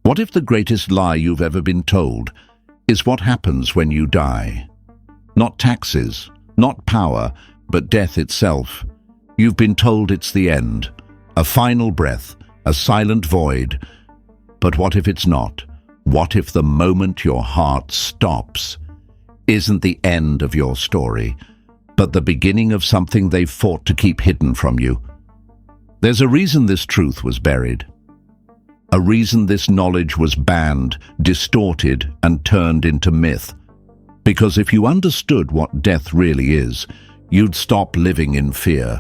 What if the greatest lie you've ever been told is what happens when you die? Not taxes, not power, but death itself. You've been told it's the end, a final breath, a silent void. But what if it's not? What if the moment your heart stops isn't the end of your story, but the beginning of something they've fought to keep hidden from you? There's a reason this truth was buried. A reason this knowledge was banned, distorted, and turned into myth. Because if you understood what death really is, you'd stop living in fear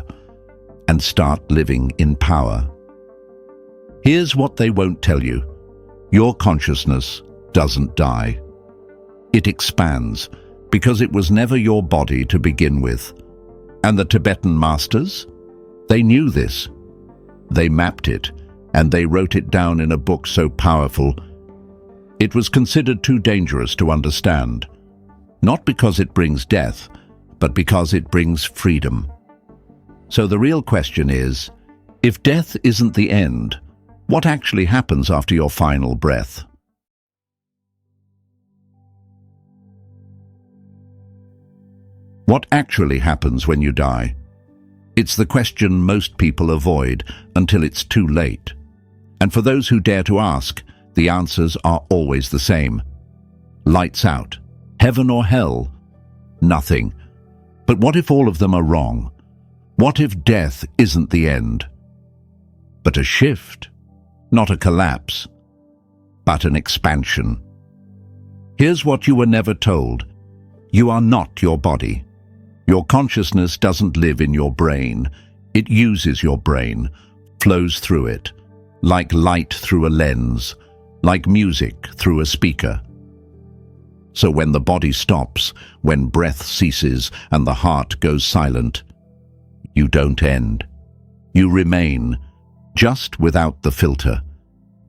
and start living in power. Here's what they won't tell you. Your consciousness doesn't die. It expands because it was never your body to begin with. And the Tibetan masters? They knew this. They mapped it, and they wrote it down in a book so powerful it was considered too dangerous to understand. Not because it brings death, but because it brings freedom. So the real question is, if death isn't the end, what actually happens after your final breath? What actually happens when you die? It's the question most people avoid until it's too late. And for those who dare to ask, the answers are always the same. Lights out. Heaven or hell? Nothing. But what if all of them are wrong? What if death isn't the end, but a shift? Not a collapse, but an expansion. Here's what you were never told. You are not your body. Your consciousness doesn't live in your brain. It uses your brain, flows through it, like light through a lens, like music through a speaker. So when the body stops, when breath ceases and the heart goes silent, you don't end. You remain, just without the filter.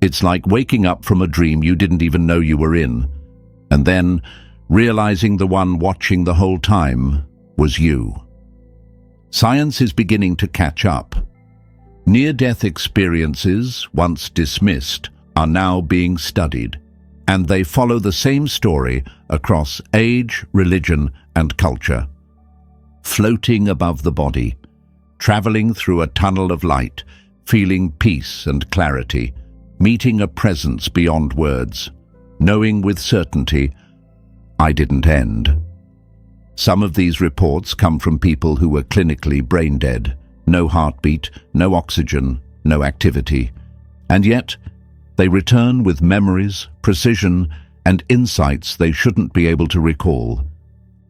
It's like waking up from a dream you didn't even know you were in, and then realizing the one watching the whole time was you. Science is beginning to catch up. Near-death experiences, once dismissed, are now being studied, and they follow the same story across age, religion, and culture. Floating above the body, traveling through a tunnel of light, feeling peace and clarity, meeting a presence beyond words, knowing with certainty, I didn't end. Some of these reports come from people who were clinically brain dead, no heartbeat, no oxygen, no activity, and yet they return with memories, precision, and insights they shouldn't be able to recall.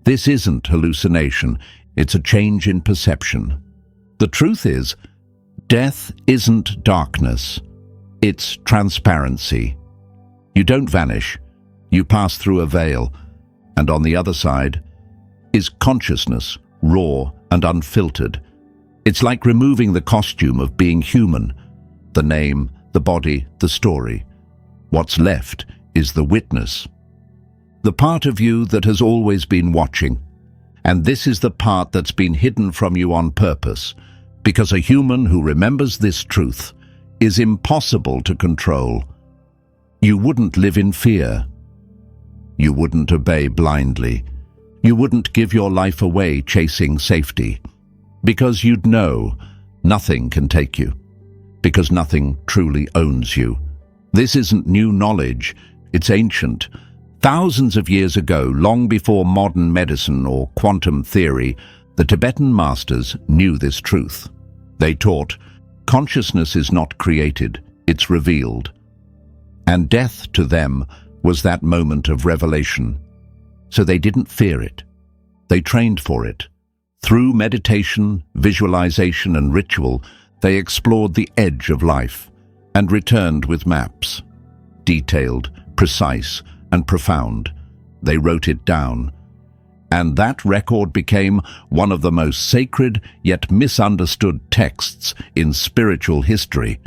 This isn't hallucination, it's a change in perception. The truth is, death isn't darkness, it's transparency. You don't vanish, you pass through a veil, and on the other side is consciousness, raw and unfiltered. It's like removing the costume of being human, the name, the body, the story. What's left is the witness, the part of you that has always been watching. And this is the part that's been hidden from you on purpose, because a human who remembers this truth is impossible to control. You wouldn't live in fear. You wouldn't obey blindly. You wouldn't give your life away chasing safety, because you'd know nothing can take you, because nothing truly owns you. This isn't new knowledge, it's ancient. Thousands of years ago, long before modern medicine or quantum theory, the Tibetan masters knew this truth. They taught, consciousness is not created, it's revealed. And death to them was that moment of revelation. So they didn't fear it. They trained for it. Through meditation, visualization, and ritual, they explored the edge of life and returned with maps. Detailed, precise, and profound. They wrote it down. And that record became one of the most sacred yet misunderstood texts in spiritual history,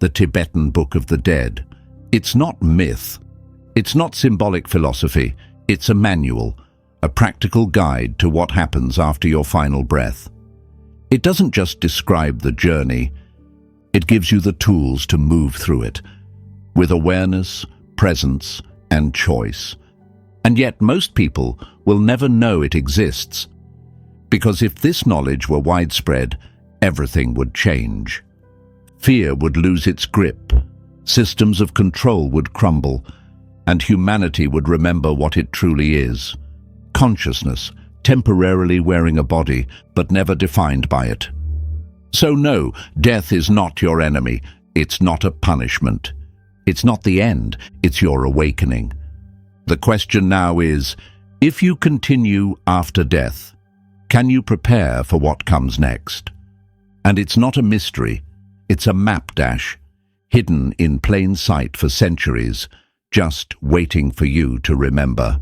the Tibetan Book of the Dead. It's not myth. It's not symbolic philosophy. It's a manual, a practical guide to what happens after your final breath. It doesn't just describe the journey. It gives you the tools to move through it. with awareness, presence, and choice. And yet most people will never know it exists, because if this knowledge were widespread, everything would change. Fear would lose its grip, systems of control would crumble, and humanity would remember what it truly is: consciousness, temporarily wearing a body, but never defined by it. So no, death is not your enemy. It's not a punishment. It's not the end. It's your awakening. The question now is, if you continue after death, can you prepare for what comes next? And it's not a mystery. It's a map dash, hidden in plain sight for centuries, just waiting for you to remember.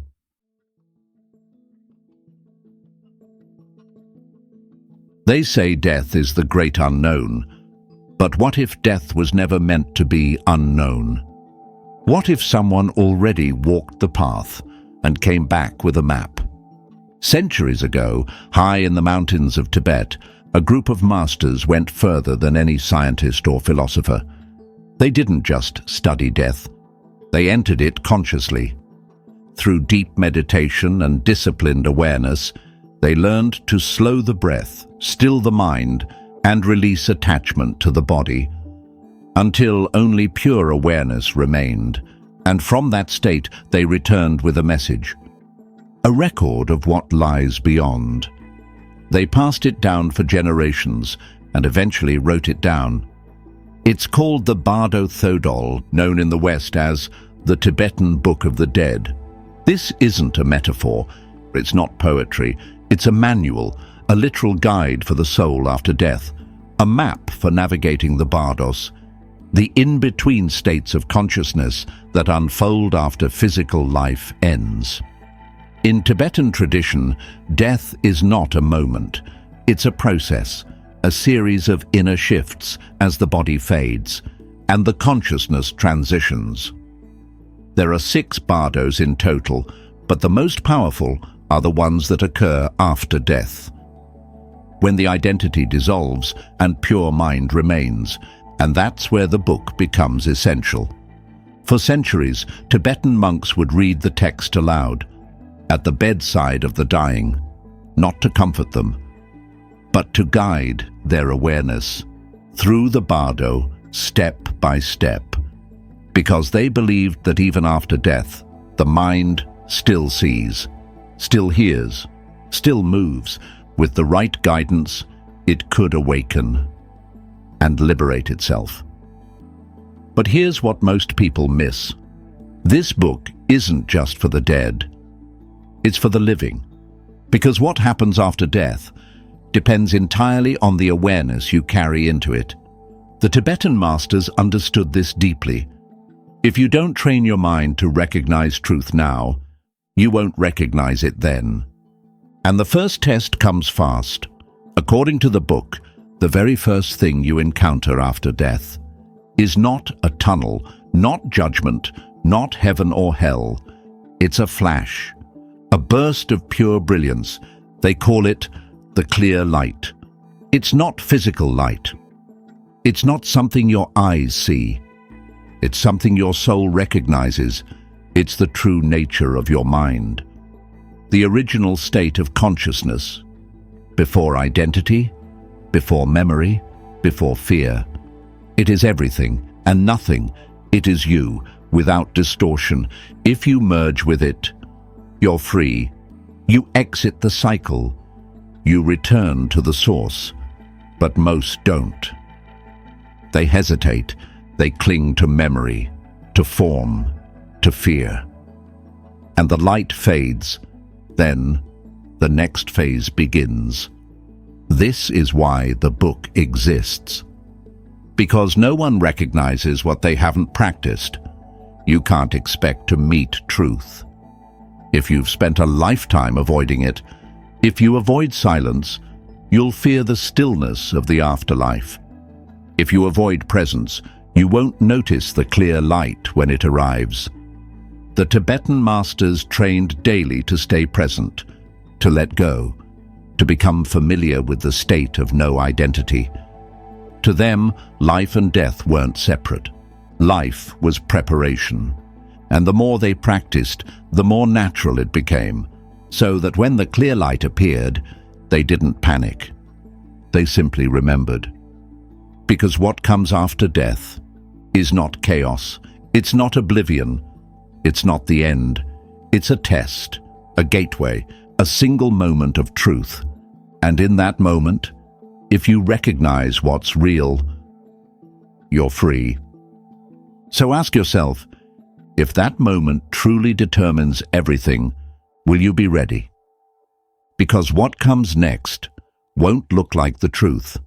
They say death is the great unknown, but what if death was never meant to be unknown? What if someone already walked the path and came back with a map? Centuries ago, high in the mountains of Tibet, a group of masters went further than any scientist or philosopher. They didn't just study death. They entered it consciously. Through deep meditation and disciplined awareness, they learned to slow the breath, still the mind, and release attachment to the body, until only pure awareness remained, and from that state they returned with a message, a record of what lies beyond. They passed it down for generations and eventually wrote it down. It's called the Bardo, known in the West as the Tibetan Book of the Dead. This isn't a metaphor, it's not poetry, it's a manual, a literal guide for the soul after death, a map for navigating the bardos, the in-between states of consciousness that unfold after physical life ends. In Tibetan tradition, death is not a moment. It's a process, a series of inner shifts as the body fades and the consciousness transitions. There are 6 bardos in total, but the most powerful are the ones that occur after death, when the identity dissolves and pure mind remains, and that's where the book becomes essential. For centuries, Tibetan monks would read the text aloud, at the bedside of the dying, not to comfort them, but to guide their awareness through the bardo, step by step, because they believed that even after death, the mind still sees, still hears, still moves. With the right guidance, it could awaken and liberate itself. But here's what most people miss. This book isn't just for the dead. It's for the living. Because what happens after death depends entirely on the awareness you carry into it. The Tibetan masters understood this deeply. If you don't train your mind to recognize truth now, you won't recognize it then. And the first test comes fast. According to the book, the very first thing you encounter after death is not a tunnel, not judgment, not heaven or hell. It's a flash, a burst of pure brilliance. They call it the clear light. It's not physical light. It's not something your eyes see. It's something your soul recognizes. It's the true nature of your mind. The original state of consciousness, before identity, before memory, before fear. It is everything and nothing. It is you, without distortion. If you merge with it, you're free. You exit the cycle. You return to the source. But most don't. They hesitate. They cling to memory, to form, to fear. And the light fades. Then the next phase begins. This is why the book exists. Because no one recognizes what they haven't practiced. You can't expect to meet truth. If you've spent a lifetime avoiding it, if you avoid silence, you'll fear the stillness of the afterlife. If you avoid presence, you won't notice the clear light when it arrives. The Tibetan masters trained daily to stay present, to let go, to become familiar with the state of no identity. To them, life and death weren't separate. Life was preparation, and the more they practiced, the more natural it became, so that when the clear light appeared, they didn't panic. They simply remembered. Because what comes after death is not chaos, it's not oblivion, it's not the end. It's a test, a gateway, a single moment of truth. And in that moment, if you recognize what's real, you're free. So ask yourself, if that moment truly determines everything, will you be ready? Because what comes next won't look like the truth,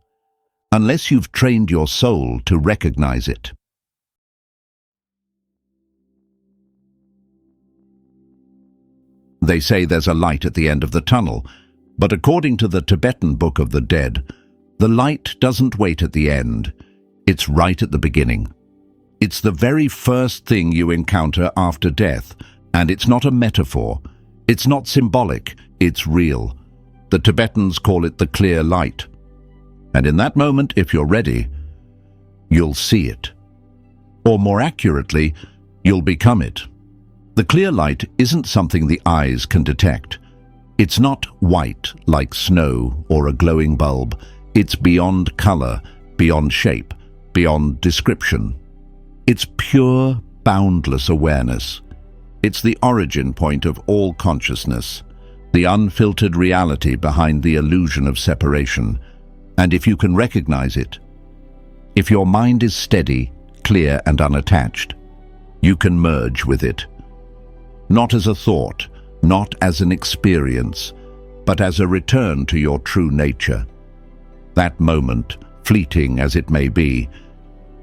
unless you've trained your soul to recognize it. They say there's a light at the end of the tunnel, but according to the Tibetan Book of the Dead, the light doesn't wait at the end, it's right at the beginning. It's the very first thing you encounter after death, and it's not a metaphor, it's not symbolic, it's real. The Tibetans call it the clear light. And in that moment, if you're ready, you'll see it. Or more accurately, you'll become it. The clear light isn't something the eyes can detect. It's not white like snow or a glowing bulb. It's beyond color, beyond shape, beyond description. It's pure, boundless awareness. It's the origin point of all consciousness, the unfiltered reality behind the illusion of separation. And if you can recognize it, if your mind is steady, clear and unattached, you can merge with it. Not as a thought, not as an experience, but as a return to your true nature. That moment, fleeting as it may be,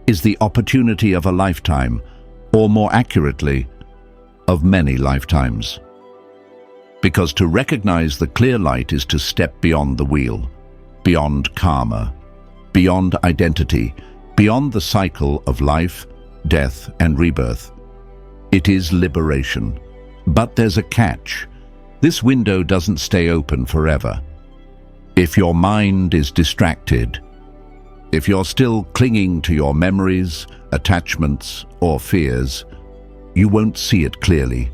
is the opportunity of a lifetime, or more accurately, of many lifetimes. Because to recognize the clear light is to step beyond the wheel, beyond karma, beyond identity, beyond the cycle of life, death, and rebirth. It is liberation. But there's a catch. This window doesn't stay open forever. If your mind is distracted, if you're still clinging to your memories, attachments, or fears, you won't see it clearly.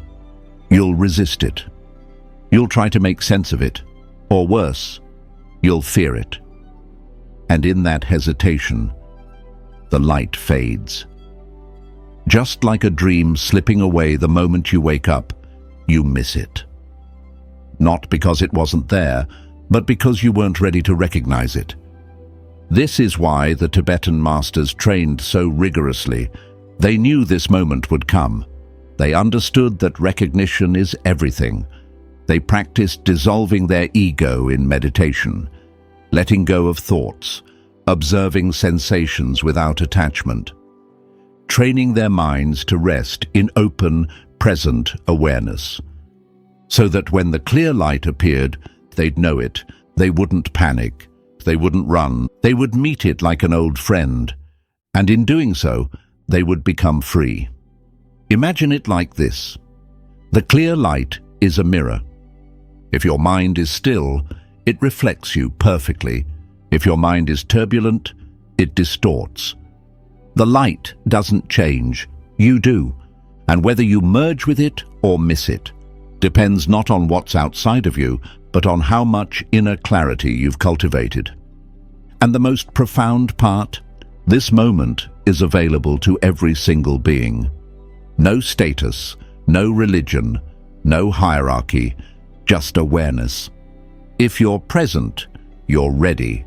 You'll resist it. You'll try to make sense of it, or worse, you'll fear it. And in that hesitation, the light fades. Just like a dream slipping away the moment you wake up, you miss it. Not because it wasn't there, but because you weren't ready to recognize it. This is why the Tibetan masters trained so rigorously. They knew this moment would come. They understood that recognition is everything. They practiced dissolving their ego in meditation, letting go of thoughts, observing sensations without attachment, training their minds to rest in open, present awareness, so that when the clear light appeared, they'd know it, they wouldn't panic, they wouldn't run, they would meet it like an old friend, and in doing so, they would become free. Imagine it like this. The clear light is a mirror. If your mind is still, it reflects you perfectly. If your mind is turbulent, it distorts. The light doesn't change, you do. And whether you merge with it or miss it depends not on what's outside of you, but on how much inner clarity you've cultivated. And the most profound part, this moment is available to every single being. No status, no religion, no hierarchy, just awareness. If you're present, you're ready.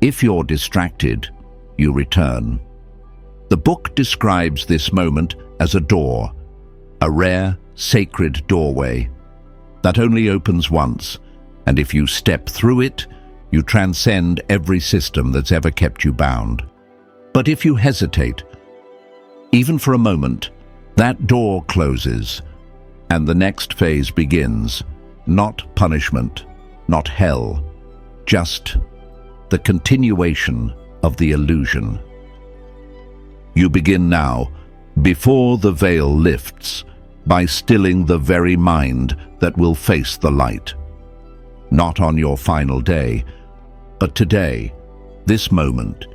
If you're distracted, you return. The book describes this moment as a door, a rare, sacred doorway that only opens once, and if you step through it, you transcend every system that's ever kept you bound. But if you hesitate, even for a moment, that door closes, and the next phase begins. Not punishment, not hell, just the continuation of the illusion. You begin now, before the veil lifts, by stilling the very mind that will face the light. Not on your final day, but today, this moment,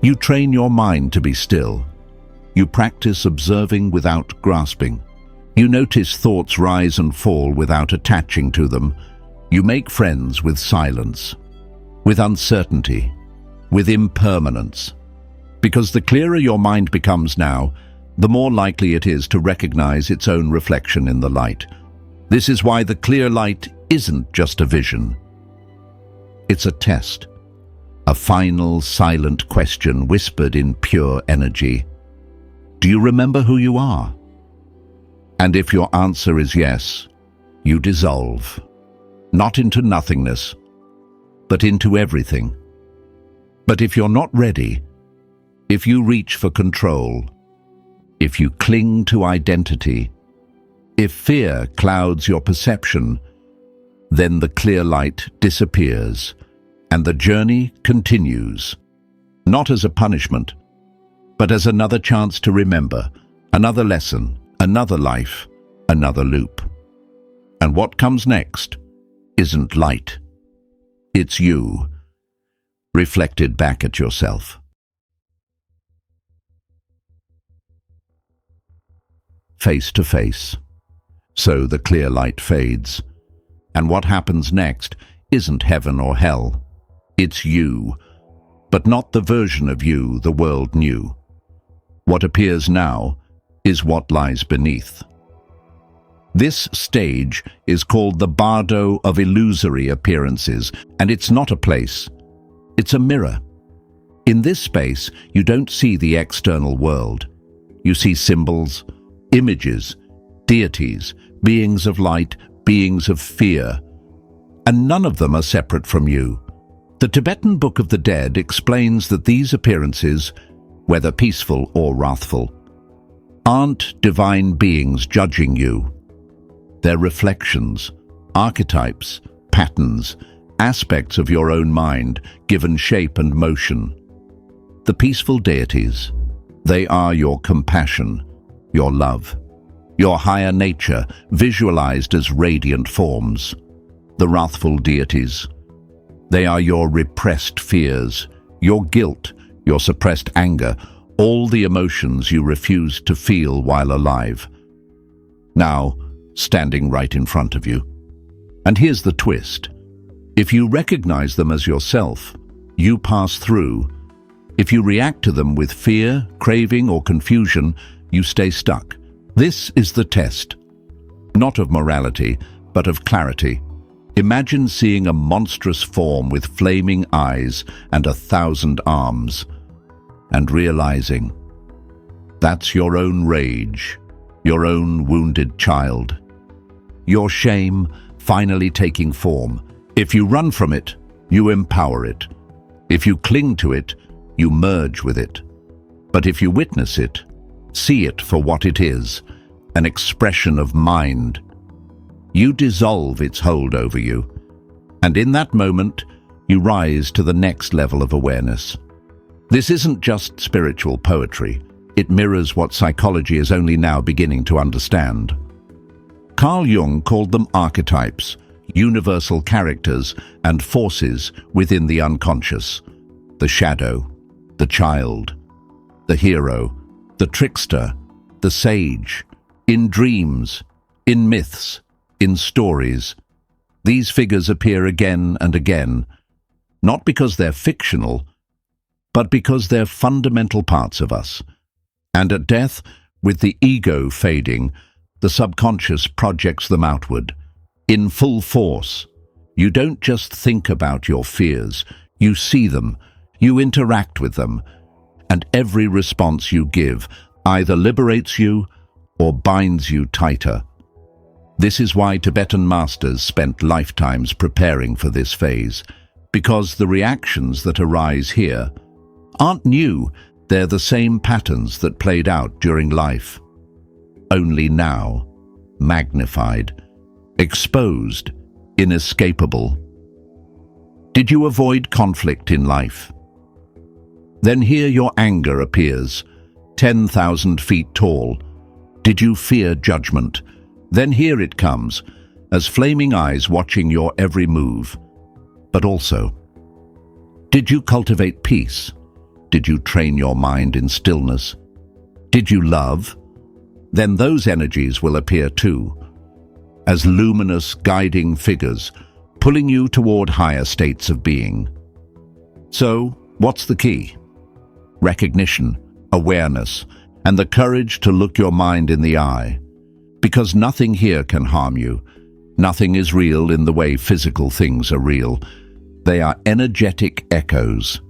you train your mind to be still. You practice observing without grasping. You notice thoughts rise and fall without attaching to them. You make friends with silence, with uncertainty, with impermanence. Because the clearer your mind becomes now, the more likely it is to recognize its own reflection in the light. This is why the clear light isn't just a vision. It's a test, a final, silent question whispered in pure energy. Do you remember who you are? And if your answer is yes, you dissolve, not into nothingness, but into everything. But if you're not ready, if you reach for control, if you cling to identity, if fear clouds your perception, then the clear light disappears and the journey continues, not as a punishment, but as another chance to remember, another lesson, another life, another loop. And what comes next isn't light. It's you, reflected back at yourself. Face to face. So the clear light fades. And what happens next isn't heaven or hell. It's you, but not the version of you the world knew. What appears now is what lies beneath. This stage is called the Bardo of illusory appearances, and it's not a place. It's a mirror. In this space, you don't see the external world. You see symbols, images, deities, beings of light, beings of fear, and none of them are separate from you. The Tibetan Book of the Dead explains that these appearances, whether peaceful or wrathful, aren't divine beings judging you. They're reflections, archetypes, patterns, aspects of your own mind given shape and motion. The peaceful deities, they are your compassion, your love, your higher nature visualized as radiant forms. The wrathful deities, they are your repressed fears, your guilt, your suppressed anger, all the emotions you refuse to feel while alive. Now, standing right in front of you. And here's the twist. If you recognize them as yourself, you pass through. If you react to them with fear, craving, or confusion, you stay stuck. This is the test, not of morality, but of clarity. Imagine seeing a monstrous form with flaming eyes and 1,000 arms, and realizing that's your own rage, your own wounded child. Your shame finally taking form. If you run from it, you empower it. If you cling to it, you merge with it. But if you witness it, see it for what it is, an expression of mind, you dissolve its hold over you. And in that moment, you rise to the next level of awareness. This isn't just spiritual poetry. It mirrors what psychology is only now beginning to understand. Carl Jung called them archetypes, universal characters and forces within the unconscious. The shadow, the child, the hero, the trickster, the sage. In dreams, in myths, in stories, these figures appear again and again, not because they're fictional, but because they're fundamental parts of us. And at death, with the ego fading, the subconscious projects them outward. In full force, you don't just think about your fears, you see them, you interact with them, and every response you give either liberates you or binds you tighter. This is why Tibetan masters spent lifetimes preparing for this phase, because the reactions that arise here aren't new, they're the same patterns that played out during life. Only now, magnified, exposed, inescapable. Did you avoid conflict in life? Then here your anger appears, 10,000 feet tall. Did you fear judgment? Then here it comes, as flaming eyes watching your every move. But also, did you cultivate peace? Did you train your mind in stillness? Did you love? Then those energies will appear too, as luminous guiding figures, pulling you toward higher states of being. So, what's the key? Recognition, awareness, and the courage to look your mind in the eye. Because nothing here can harm you. Nothing is real in the way physical things are real. They are energetic echoes,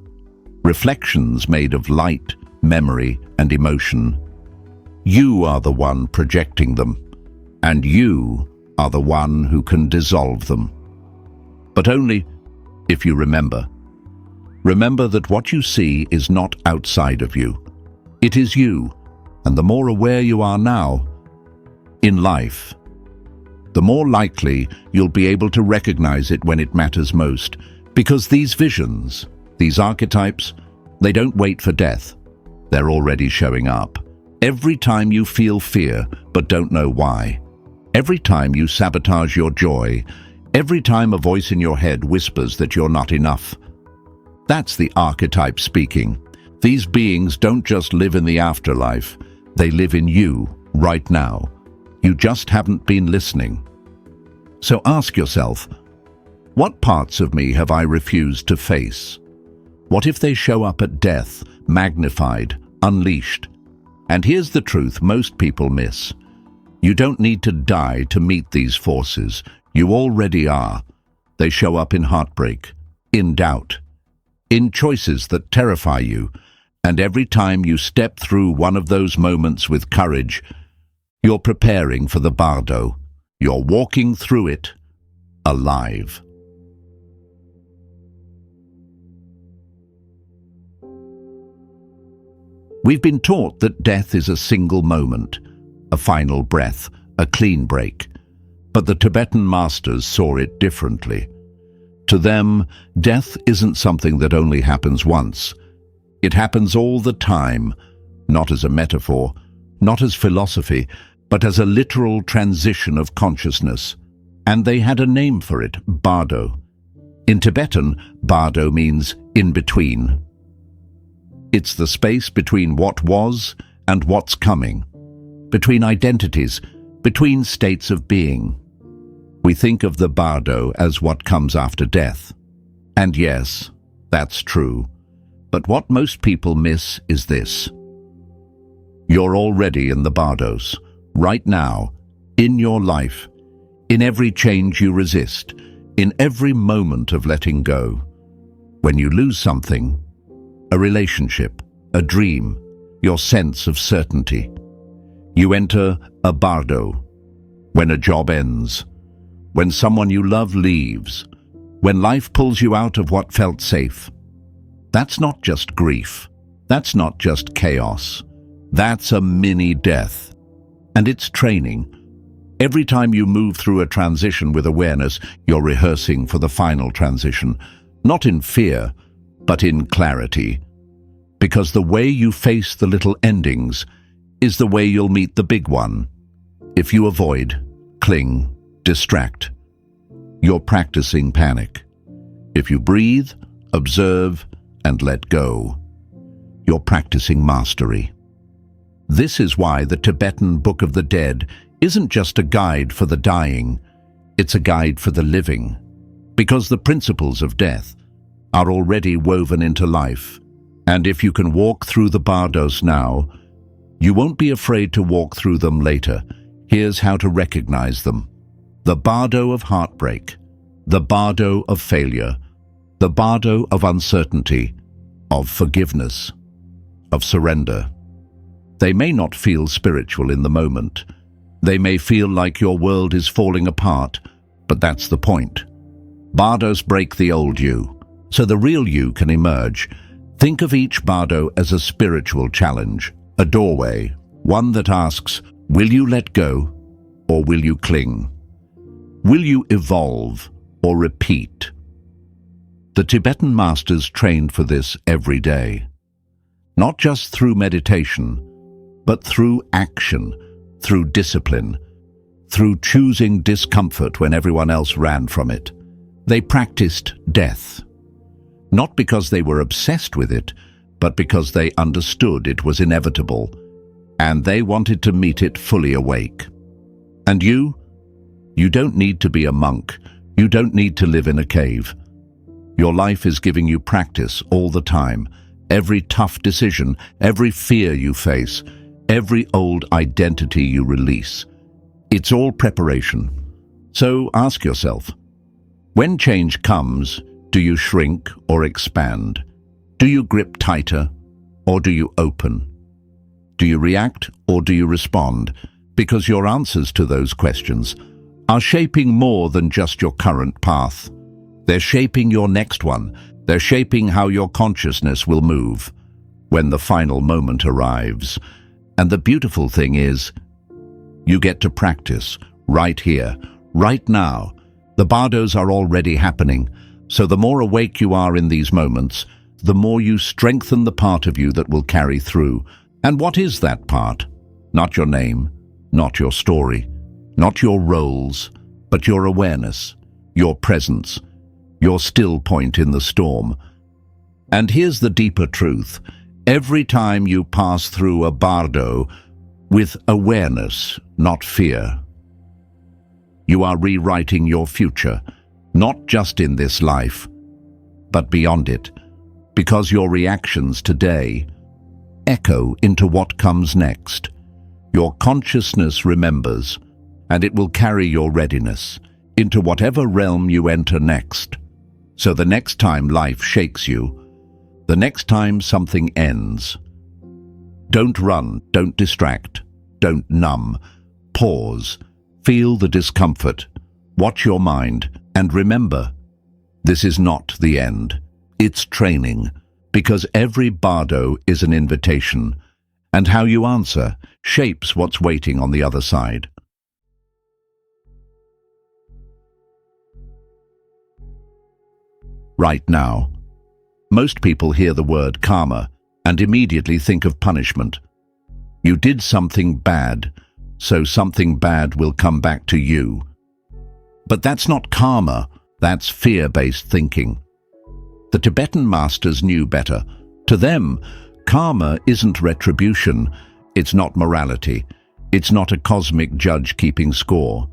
reflections made of light, memory, and emotion. You are the one projecting them, and you are the one who can dissolve them. But only if you remember. Remember that what you see is not outside of you. It is you, and the more aware you are now, in life, the more likely you'll be able to recognize it when it matters most. Because these visions, these archetypes, they don't wait for death. They're already showing up. Every time you feel fear but don't know why. Every time you sabotage your joy. Every time a voice in your head whispers that you're not enough. That's the archetype speaking. These beings don't just live in the afterlife. They live in you right now. You just haven't been listening. So ask yourself, what parts of me have I refused to face? What if they show up at death, magnified, unleashed? And here's the truth most people miss. You don't need to die to meet these forces. You already are. They show up in heartbreak, in doubt, in choices that terrify you. And every time you step through one of those moments with courage, you're preparing for the Bardo. You're walking through it, alive. We've been taught that death is a single moment, a final breath, a clean break. But the Tibetan masters saw it differently. To them, death isn't something that only happens once. It happens all the time, not as a metaphor, not as philosophy, but as a literal transition of consciousness. And they had a name for it, Bardo. In Tibetan, Bardo means in between. It's the space between what was and what's coming, between identities, between states of being. We think of the Bardo as what comes after death. And yes, that's true. But what most people miss is this. You're already in the bardos, right now, in your life, in every change you resist, in every moment of letting go. When you lose something, a relationship, a dream, your sense of certainty, you enter a bardo. When a job ends, when someone you love leaves, when life pulls you out of what felt safe. That's not just grief. That's not just chaos. That's a mini death. And it's training. Every time you move through a transition with awareness, you're rehearsing for the final transition, not in fear, but in clarity. Because the way you face the little endings is the way you'll meet the big one. If you avoid, cling, distract, you're practicing panic. If you breathe, observe, and let go, you're practicing mastery. This is why the Tibetan Book of the Dead isn't just a guide for the dying, it's a guide for the living. Because the principles of death are already woven into life. And if you can walk through the bardos now, you won't be afraid to walk through them later. Here's how to recognize them. The bardo of heartbreak, the bardo of failure, the bardo of uncertainty, of forgiveness, of surrender. They may not feel spiritual in the moment. They may feel like your world is falling apart, but that's the point. Bardos break the old you, so the real you can emerge. Think of each bardo as a spiritual challenge, a doorway, one that asks, will you let go or will you cling? Will you evolve or repeat? The Tibetan masters trained for this every day, not just through meditation, but through action, through discipline, through choosing discomfort when everyone else ran from it. They practiced death, not because they were obsessed with it, but because they understood it was inevitable. and they wanted to meet it fully awake. And you don't need to be a monk. You don't need to live in a cave. Your life is giving you practice all the time. Every tough decision, every fear you face, every old identity you release. It's all preparation. So ask yourself, when change comes, do you shrink or expand? Do you grip tighter or do you open? Do you react or do you respond? Because your answers to those questions are shaping more than just your current path. They're shaping your next one. They're shaping how your consciousness will move when the final moment arrives. And the beautiful thing is, you get to practice right here, right now. The bardos are already happening, so the more awake you are in these moments, the more you strengthen the part of you that will carry through. And what is that part? Not your name, not your story, not your roles, but your awareness, your presence, your still point in the storm. And here's the deeper truth. Every time you pass through a bardo with awareness, not fear, you are rewriting your future, not just in this life, but beyond it, because your reactions today echo into what comes next. Your consciousness remembers, and it will carry your readiness into whatever realm you enter next. So the next time life shakes you, the next time something ends, don't run, don't distract, don't numb. Pause, feel the discomfort, watch your mind, and remember, this is not the end. It's training, because every bardo is an invitation, and how you answer shapes what's waiting on the other side. Right now, most people hear the word karma and immediately think of punishment. You did something bad, so something bad will come back to you. But that's not karma, that's fear-based thinking. The Tibetan masters knew better. To them, karma isn't retribution, it's not morality, it's not a cosmic judge keeping score.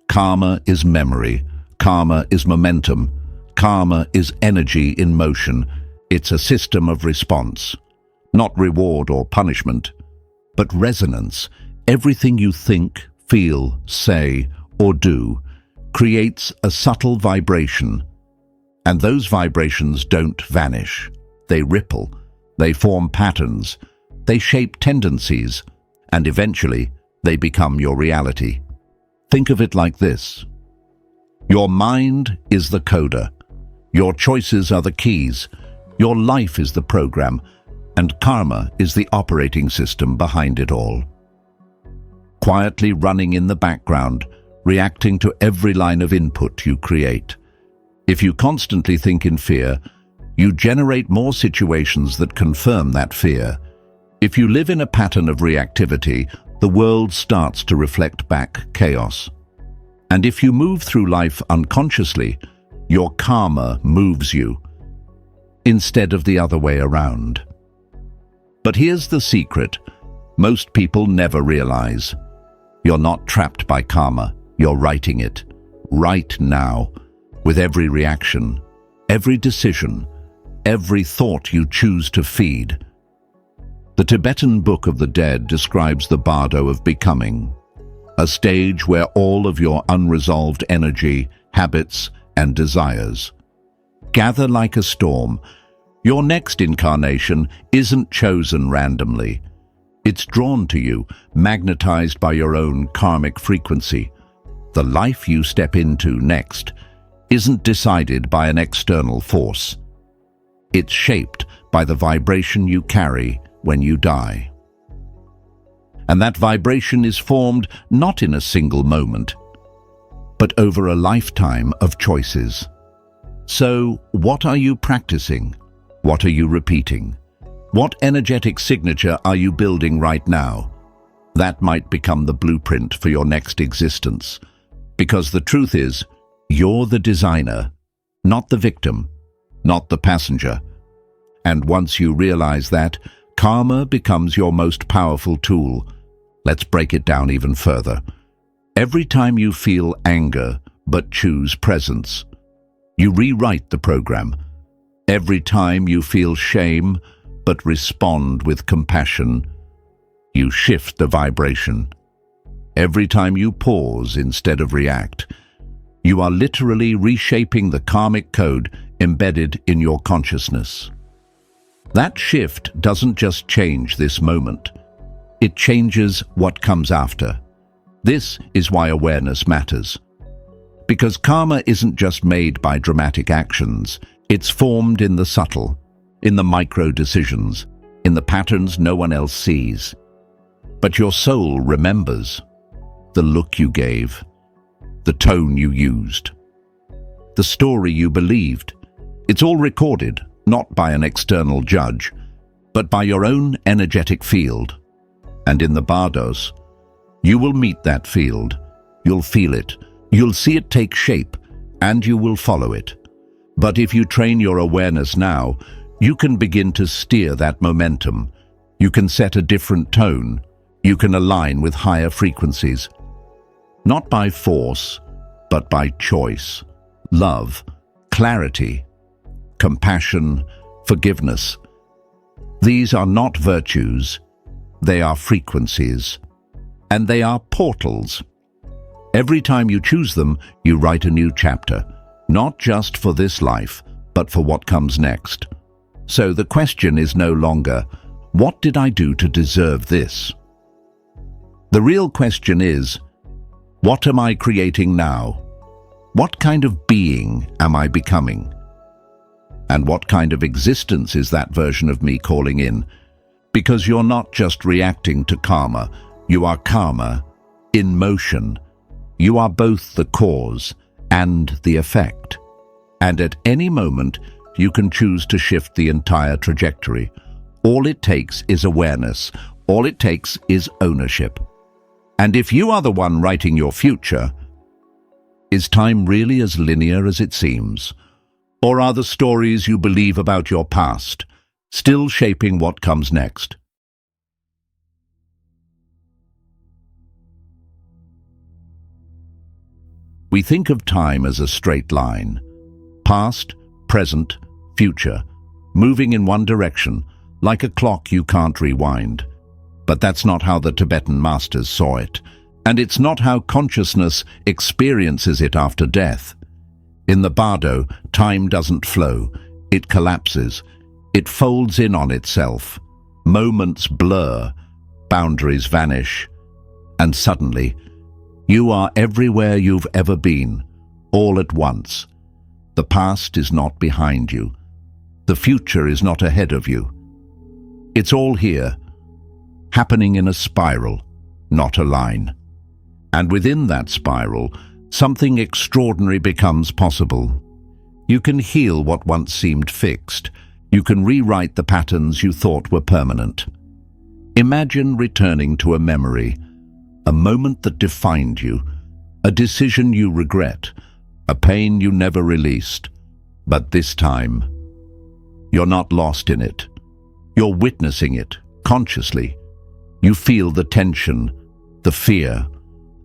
Karma is memory, karma is momentum, karma is energy in motion. It's a system of response, not reward or punishment, but resonance. Everything you think, feel, say, or do creates a subtle vibration. And those vibrations don't vanish. They ripple, they form patterns, they shape tendencies, and eventually they become your reality. Think of it like this. Your mind is the coder. Your choices are the keys. Your life is the program, and karma is the operating system behind it all. Quietly running in the background, reacting to every line of input you create. If you constantly think in fear, you generate more situations that confirm that fear. If you live in a pattern of reactivity, the world starts to reflect back chaos. And if you move through life unconsciously, your karma moves you, instead of the other way around. But here's the secret most people never realize. You're not trapped by karma, you're writing it, right now, with every reaction, every decision, every thought you choose to feed. The Tibetan Book of the Dead describes the bardo of becoming, a stage where all of your unresolved energy, habits, and desires gather like a storm. Your next incarnation isn't chosen randomly. It's drawn to you, magnetized by your own karmic frequency. The life you step into next isn't decided by an external force. It's shaped by the vibration you carry when you die. And that vibration is formed not in a single moment, but over a lifetime of choices. So, what are you practicing? What are you repeating? What energetic signature are you building right now? That might become the blueprint for your next existence. Because the truth is, you're the designer, not the victim, not the passenger. And once you realize that, Karma becomes your most powerful tool. Let's break it down even further. Every time you feel anger but choose presence, you rewrite the program. Every time you feel shame but respond with compassion, you shift the vibration. Every time you pause instead of react, you are literally reshaping the karmic code embedded in your consciousness. That shift doesn't just change this moment, it changes what comes after. This is why awareness matters. Because karma isn't just made by dramatic actions, it's formed in the subtle, in the micro decisions, in the patterns no one else sees. But your soul remembers the look you gave, the tone you used, the story you believed. It's all recorded, not by an external judge, but by your own energetic field. And in the bardos, you will meet that field, you'll feel it, you'll see it take shape, and you will follow it. But if you train your awareness now, you can begin to steer that momentum. You can set a different tone. You can align with higher frequencies. Not by force, but by choice, love, clarity, compassion, forgiveness. These are not virtues, they are frequencies. And they are portals. Every time you choose them, you write a new chapter, not just for this life, but for what comes next. So the question is no longer, what did I do to deserve this? The real question is, what am I creating now? What kind of being am I becoming? And what kind of existence is that version of me calling in? Because you're not just reacting to karma, you are karma in motion. You are both the cause and the effect. And at any moment, you can choose to shift the entire trajectory. All it takes is awareness. All it takes is ownership. And if you are the one writing your future, is time really as linear as it seems? Or are the stories you believe about your past still shaping what comes next? We think of time as a straight line, past, present, future, moving in one direction, like a clock you can't rewind. But that's not how the Tibetan masters saw it, and it's not how consciousness experiences it after death. In the Bardo, time doesn't flow, it collapses, it folds in on itself. Moments blur, boundaries vanish, and suddenly, you are everywhere you've ever been, all at once. The past is not behind you. The future is not ahead of you. It's all here, happening in a spiral, not a line. And within that spiral, something extraordinary becomes possible. You can heal what once seemed fixed. You can rewrite the patterns you thought were permanent. Imagine returning to a memory, a moment that defined you, a decision you regret, a pain you never released. But this time, you're not lost in it. You're witnessing it, consciously. You feel the tension, the fear,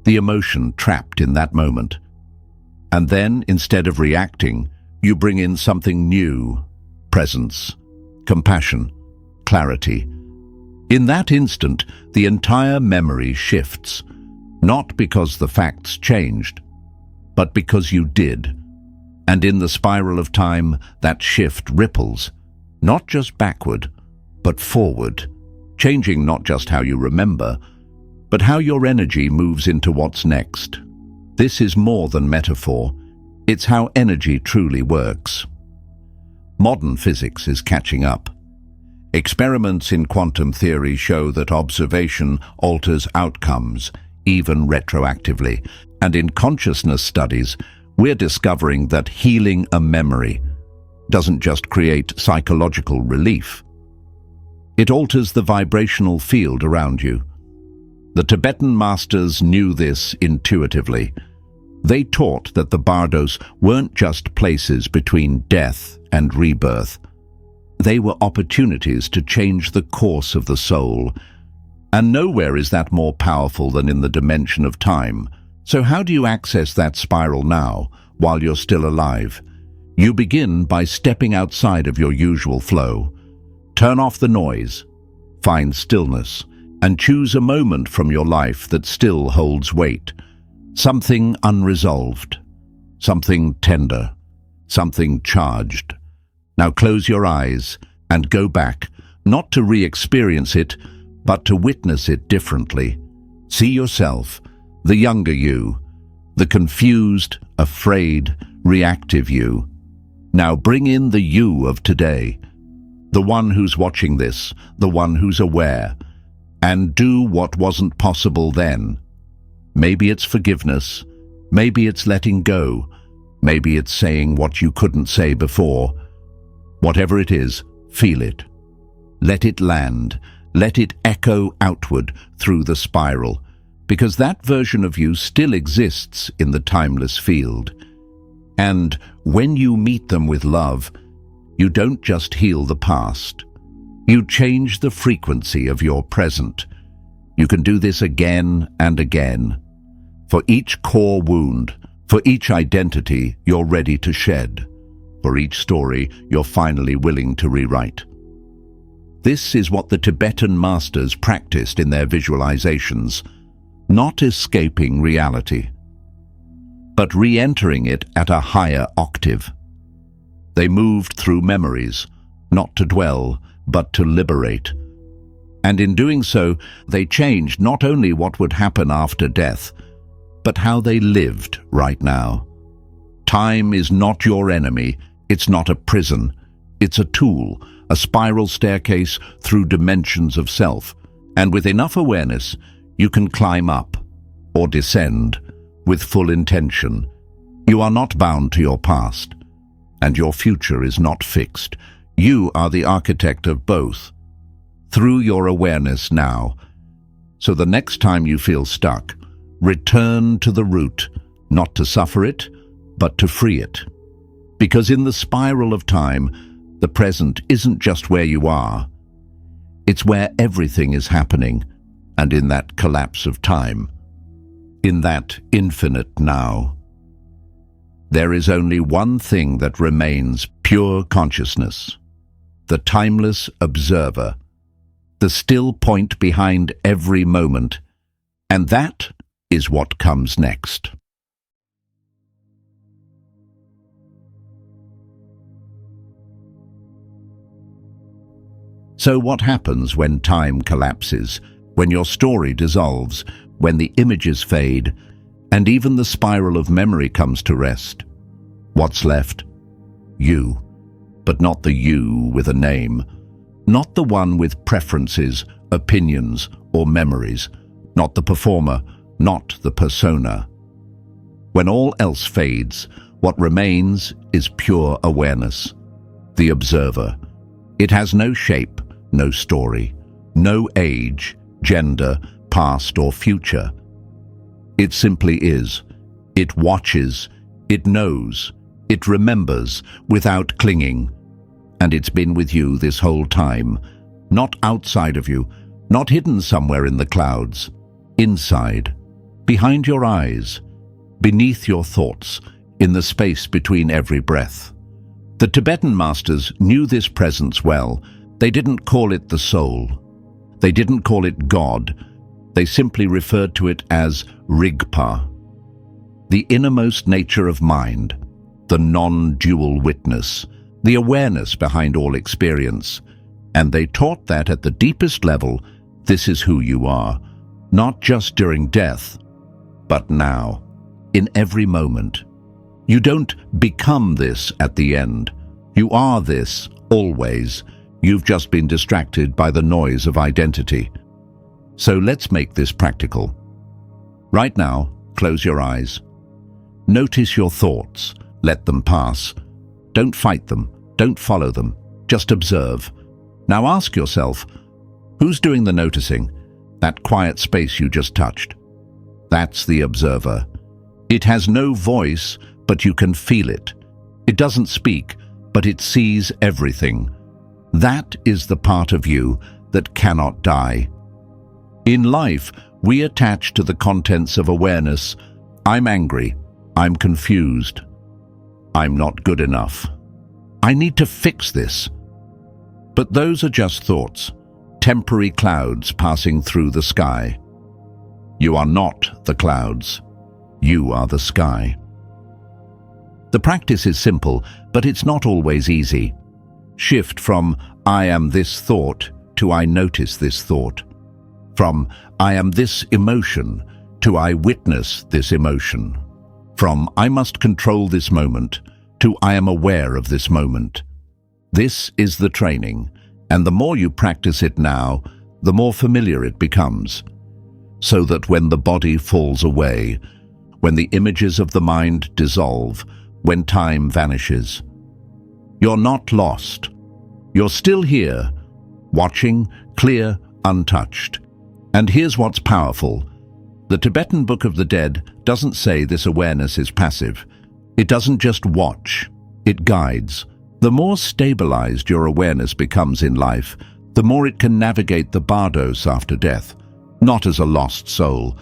the emotion trapped in that moment. And then, instead of reacting, you bring in something new: presence, compassion, clarity. In that instant, the entire memory shifts, not because the facts changed, but because you did. And in the spiral of time, that shift ripples, not just backward, but forward, changing not just how you remember, but how your energy moves into what's next. This is more than metaphor. It's how energy truly works. Modern physics is catching up. Experiments in quantum theory show that observation alters outcomes, even retroactively. And in consciousness studies, we're discovering that healing a memory doesn't just create psychological relief. It alters the vibrational field around you. The Tibetan masters knew this intuitively. They taught that the bardos weren't just places between death and rebirth. They were opportunities to change the course of the soul, and nowhere is that more powerful than in the dimension of time. So how do you access that spiral now, while you're still alive? You begin by stepping outside of your usual flow. Turn off the noise, find stillness, and choose a moment from your life that still holds weight. Something unresolved, something tender, something charged. Now close your eyes and go back, not to re-experience it, but to witness it differently. See yourself, the younger you, the confused, afraid, reactive you. Now bring in the you of today, the one who's watching this, the one who's aware, and do what wasn't possible then. Maybe it's forgiveness, maybe it's letting go, maybe it's saying what you couldn't say before. Whatever it is, feel it. Let it land. Let it echo outward through the spiral, because that version of you still exists in the timeless field. And when you meet them with love, you don't just heal the past. You change the frequency of your present. You can do this again and again. For each core wound, for each identity you're ready to shed, for each story you're finally willing to rewrite. This is what the Tibetan masters practiced in their visualizations, not escaping reality, but re-entering it at a higher octave. They moved through memories, not to dwell, but to liberate. And in doing so, they changed not only what would happen after death, but how they lived right now. Time is not your enemy. It's not a prison. It's a tool, a spiral staircase through dimensions of self. And with enough awareness, you can climb up or descend with full intention. You are not bound to your past, and your future is not fixed. You are the architect of both, through your awareness now. So the next time you feel stuck, return to the root, not to suffer it, but to free it. Because in the spiral of time, the present isn't just where you are. It's where everything is happening, and in that collapse of time, in that infinite now, there is only one thing that remains: pure consciousness, the timeless observer, the still point behind every moment, and that is what comes next. So what happens when time collapses, when your story dissolves, when the images fade, and even the spiral of memory comes to rest? What's left? You, but not the you with a name, not the one with preferences, opinions, or memories, not the performer, not the persona. When all else fades, what remains is pure awareness, the observer. It has no shape, no story, no age, gender, past or future. It simply is. It watches, it knows, it remembers without clinging. And it's been with you this whole time, not outside of you, not hidden somewhere in the clouds, inside, behind your eyes, beneath your thoughts, in the space between every breath. The Tibetan masters knew this presence well. They didn't call it the soul. They didn't call it God. They simply referred to it as Rigpa, the innermost nature of mind, the non-dual witness, the awareness behind all experience. And they taught that at the deepest level, this is who you are, not just during death, but now, in every moment. You don't become this at the end. You are this, always. You've just been distracted by the noise of identity. So let's make this practical. Right now, close your eyes. Notice your thoughts. Let them pass. Don't fight them. Don't follow them. Just observe. Now ask yourself, who's doing the noticing? That quiet space you just touched. That's the observer. It has no voice, but you can feel it. It doesn't speak, but it sees everything. That is the part of you that cannot die. In life, we attach to the contents of awareness, I'm angry, I'm confused, I'm not good enough. I need to fix this. But those are just thoughts, temporary clouds passing through the sky. You are not the clouds. You are the sky. The practice is simple, but it's not always easy. Shift from I am this thought to I notice this thought. From I am this emotion to I witness this emotion. From I must control this moment to I am aware of this moment. This is the training, and the more you practice it now, the more familiar it becomes, so that when the body falls away, when the images of the mind dissolve, when time vanishes, you're not lost. You're still here, watching, clear, untouched. And here's what's powerful. The Tibetan Book of the Dead doesn't say this awareness is passive. It doesn't just watch, it guides. The more stabilized your awareness becomes in life, the more it can navigate the bardos after death, not as a lost soul,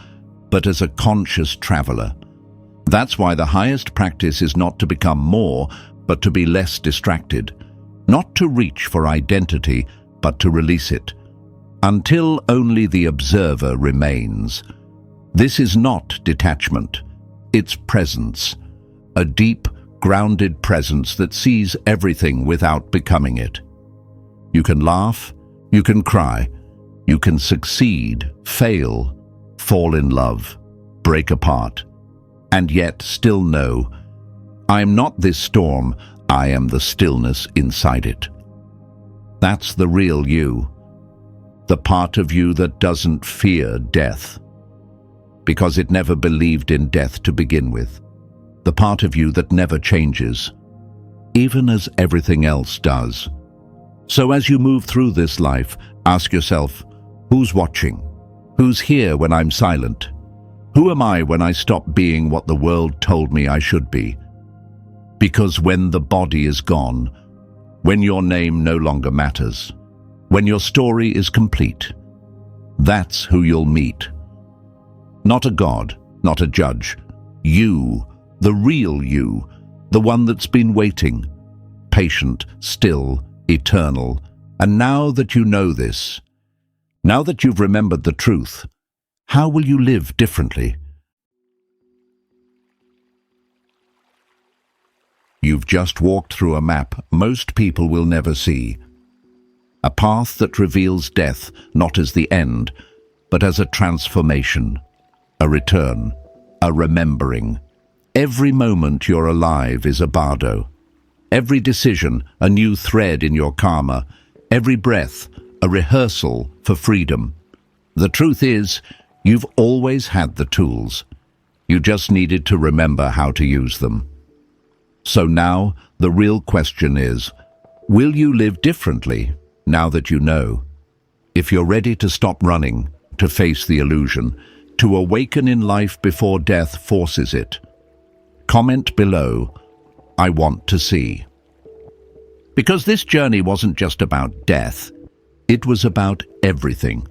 but as a conscious traveler. That's why the highest practice is not to become more, but to be less distracted. Not to reach for identity, but to release it, until only the observer remains. This is not detachment, it's presence, a deep, grounded presence that sees everything without becoming it. You can laugh, you can cry, you can succeed, fail, fall in love, break apart, and yet still know, I am not this storm, I am the stillness inside it. That's the real you, the part of you that doesn't fear death, because it never believed in death to begin with. The part of you that never changes, even as everything else does. So as you move through this life, ask yourself, who's watching? Who's here when I'm silent? Who am I when I stop being what the world told me I should be? Because when the body is gone, when your name no longer matters, when your story is complete, that's who you'll meet. Not a god, not a judge. You, the real you, the one that's been waiting, patient, still, eternal. And now that you know this, now that you've remembered the truth, how will you live differently? You've just walked through a map most people will never see. A path that reveals death not as the end, but as a transformation, a return, a remembering. Every moment you're alive is a bardo. Every decision, a new thread in your karma. Every breath, a rehearsal for freedom. The truth is, you've always had the tools. You just needed to remember how to use them. So now, the real question is, will you live differently now that you know? If you're ready to stop running, to face the illusion, to awaken in life before death forces it, comment below, I want to see. Because this journey wasn't just about death, it was about everything.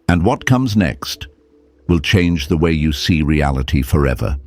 And what comes next will change the way you see reality forever.